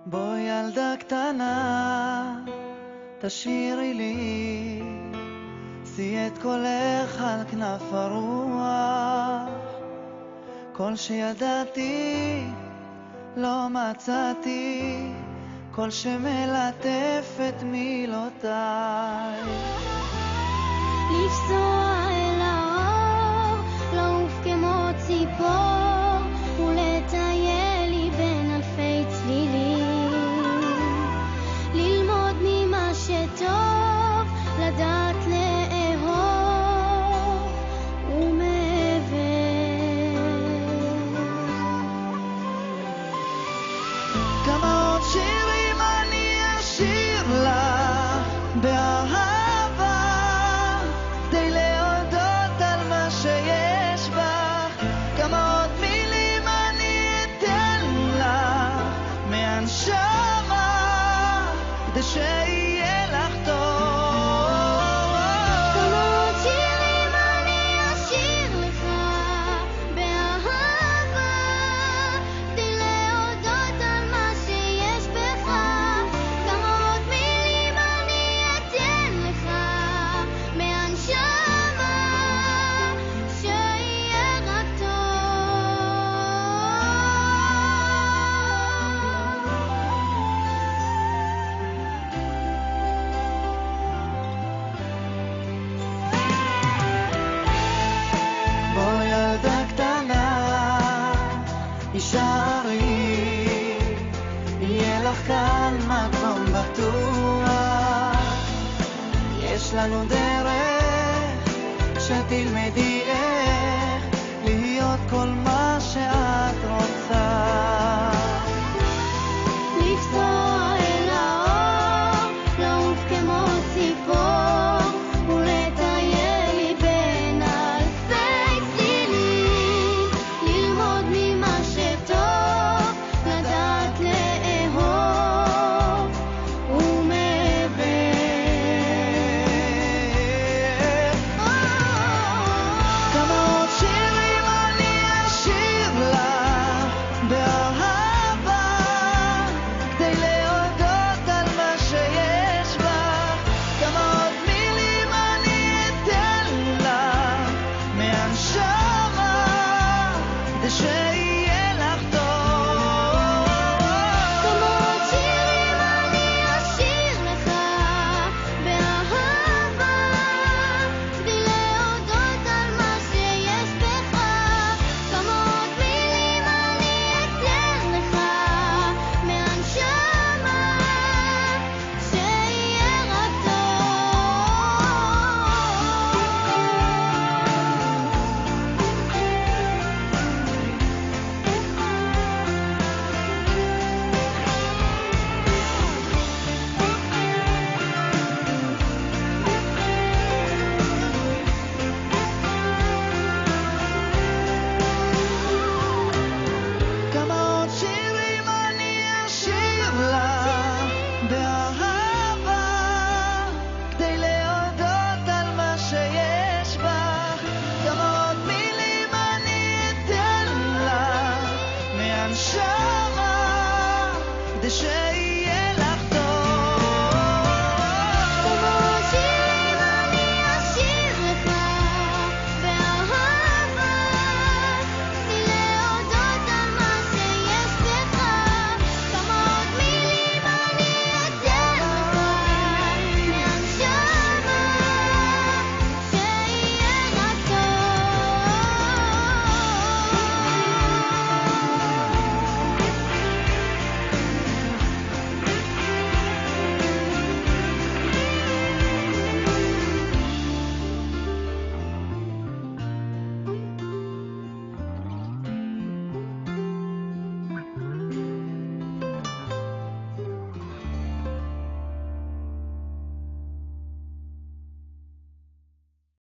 בואי ילדה קטנה, תשאירי לי, שיא את קולך על כנף הרוח. כל שידעתי לא מצאתי, כל שמלטף את מילותיי. לפסוע אל האור, לעוף כמו ציפור, ולטייל לי בין אלפי צלילים, ללמוד ממה שטוב, לדעת לאהוב ומעבר. כמה עוד שירים אני אשיר לך באהבה, כדי להודות על מה שיש בך. כמה עוד מילים אני אתן לך מהנשמה, כדי שיהיה לך טוב. כמה עוד שירים אני אשיר לך באהבה, כדי להודות על מה שיש בך. כמה עוד מילים אני אתן לך מהנשמה, שיהיה רק בואי ילדה קטנה, הישארי, יהיה לך כאן מקום בטוח. יש לנו דרך שתלמדי איך להיות כל מה